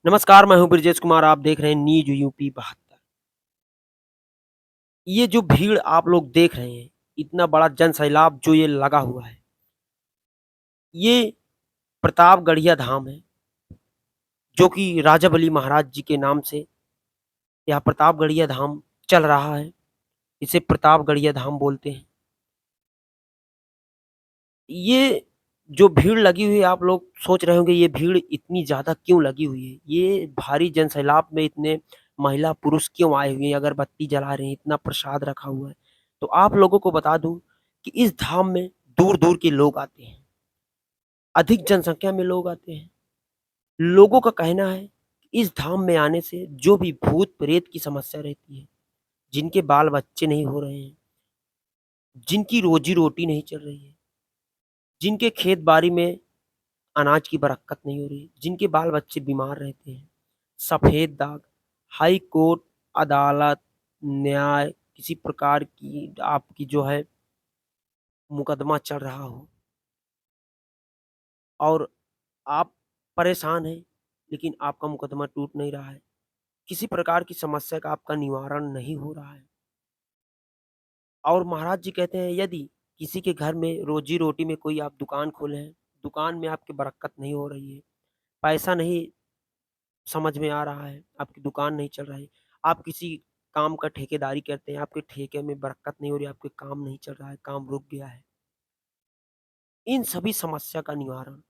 नमस्कार, मैं हूँ ब्रजेश कुमार, आप देख रहे हैं न्यूज़ यूपी 72। ये जो भीड़ आप लोग देख रहे हैं, इतना बड़ा जनसैलाब जो ये लगा हुआ है, ये प्रतापगढ़िया धाम है, जो कि राजा बली महाराज जी के नाम से यहाँ प्रतापगढ़िया धाम चल रहा है। इसे प्रतापगढ़िया धाम बोलते हैं। ये जो भीड़ लगी हुई है, आप लोग सोच रहे होंगे ये भीड़ इतनी ज़्यादा क्यों लगी हुई है? ये भारी जनसैलाब में इतने महिला पुरुष क्यों आए हुए हैं, अगरबत्ती जला रहे हैं, इतना प्रसाद रखा हुआ है। तो आप लोगों को बता दूँ कि इस धाम में दूर-दूर के लोग आते हैं, अधिक जनसंख्या में लोग आते हैं। लोगों का कहना है कि इस धाम में आने से जो भी भूत-प्रेत की समस्या रहती है, जिनके बाल-बच्चे नहीं हो रहे हैं, जिनकी रोज़ी-रोटी नहीं चल रही है, जिनके खेत-बाड़ी में अनाज की बरक्कत नहीं हो रही, जिनके बाल-बच्चे बीमार रहते हैं, सफ़ेद दाग, हाई कोर्ट, अदालत, न्याय, किसी प्रकार की आपकी जो है मुकदमा चल रहा हो और आप परेशान हैं, लेकिन आपका मुकदमा टूट नहीं रहा है, किसी प्रकार की समस्या का आपका निवारण नहीं हो रहा है और महाराज जी कहते हैं यदि किसी के घर में रोज़ी-रोटी में कोई आप दुकान खोले हैं, दुकान में आपकी बरक्कत नहीं हो रही है, पैसा नहीं समझ में आ रहा है, आपकी दुकान नहीं चल रही, आप किसी काम का ठेकेदारी करते हैं, आपके ठेके में बरकत नहीं हो रही, आपके काम नहीं चल रहा है, काम रुक गया है। इन सभी समस्या का निवारण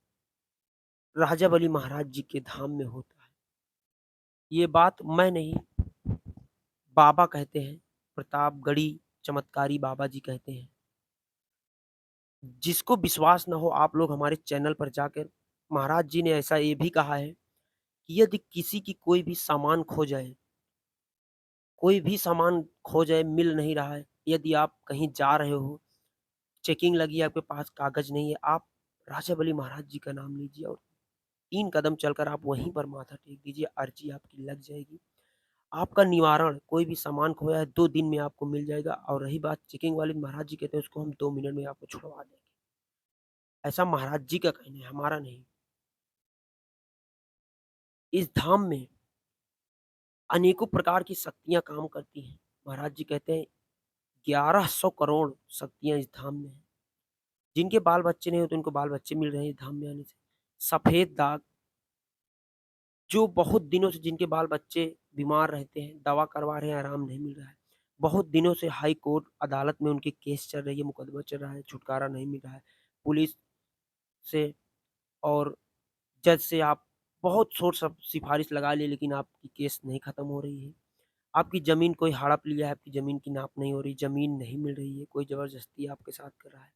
राजा बली महाराज जी के धाम में होता है। ये बात मैं नहीं, बाबा कहते हैं, प्रतापगढ़ी चमत्कारी बाबा जी कहते हैं। जिसको विश्वास ना हो आप लोग हमारे चैनल पर जाकर महाराज जी ने ऐसा ये भी कहा है कि यदि किसी की कोई भी सामान खो जाए मिल नहीं रहा है, यदि आप कहीं जा रहे हो, चेकिंग लगी है, आपके पास कागज़ नहीं है, आप राजा बली महाराज जी का नाम लीजिए और 3 कदम चलकर आप वहीं पर माथा टेक दीजिए, अर्ज़ी आपकी लग जाएगी। आपका निवारण कोई भी सामान खोया है 2 दिन में आपको मिल जाएगा और रही बात चेकिंग वाली महाराज जी कहते हैं उसको हम 2 मिनट में आपको छुड़वा देंगे। ऐसा महाराज जी का कहना है, हमारा नहीं। इस धाम में अनेकों प्रकार की शक्तियाँ काम करती हैं। महाराज जी कहते हैं 1100 करोड़ शक्तियाँ इस धाम में हैं। जिनके बाल-बच्चे नहीं होते उनको बाल-बच्चे मिल रहे हैं इस धाम में आने से। सफ़ेद दाग जो बहुत दिनों से जिनके बाल-बच्चे बीमार रहते हैं, दवा करवा रहे हैं, आराम नहीं मिल रहा है। बहुत दिनों से हाई कोर्ट, अदालत में उनकी केस चल रही है, मुकदमा चल रहा है, छुटकारा नहीं मिल रहा है। पुलिस से और जज से आप बहुत सोच सब सिफ़ारिश लगा लिए लेकिन आपकी केस नहीं खत्म हो रही है। आपकी ज़मीन कोई हड़प लिया है, आपकी ज़मीन की नाप नहीं हो रही, ज़मीन नहीं मिल रही है, कोई ज़बरदस्ती आपके साथ कर रहा है।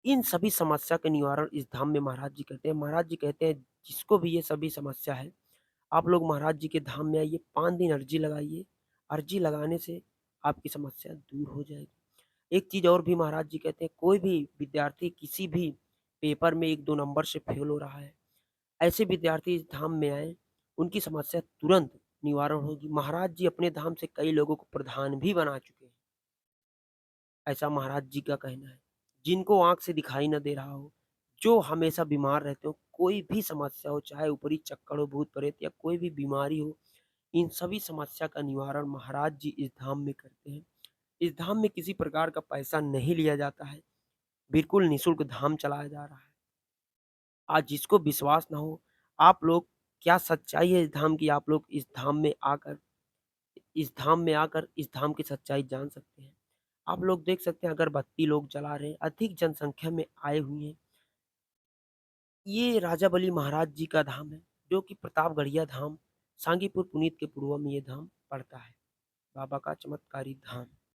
इन सभी समस्या के निवारण इस धाम में महाराज जी करते हैं। महाराज जी कहते हैं जिसको भी ये सभी समस्या है, आप लोग महाराज जी के धाम में आइए, 5 दिन अर्जी लगाइए। अर्जी लगाने से आपकी समस्या दूर हो जाएगी। एक चीज़ और भी महाराज जी कहते हैं, कोई भी विद्यार्थी किसी भी पेपर में 1-2 नंबर से फेल हो रहा है, ऐसे विद्यार्थी इस धाम में आएँ, उनकी समस्या तुरंत निवारण होगी। महाराज जी अपने धाम से कई लोगों को प्रधान भी बना चुके हैं, ऐसा महाराज जी का कहना है। जिनको आँख से दिखाई ना दे रहा हो, जो हमेशा बीमार रहते हो, कोई भी समस्या हो, चाहे ऊपरी चक्कर हो, भूत-प्रेत या कोई भी बीमारी हो, इन सभी समस्या का निवारण महाराज जी इस धाम में करते हैं। इस धाम में किसी प्रकार का पैसा नहीं लिया जाता है, बिल्कुल निःशुल्क धाम चलाया जा रहा है। आज जिसको विश्वास ना हो, आप लोग क्या सच्चाई है इस धाम की, आप लोग इस धाम की सच्चाई जान सकते हैं। आप लोग देख सकते हैं अगरबत्ती लोग जला रहे हैं, अधिक जनसंख्या में आए हुए हैं। ये राजा बली महाराज जी का धाम है, जो कि प्रतापगढ़िया धाम, सांगीपुर पुनीत के पूर्व में ये धाम पड़ता है। बाबा का चमत्कारी धाम।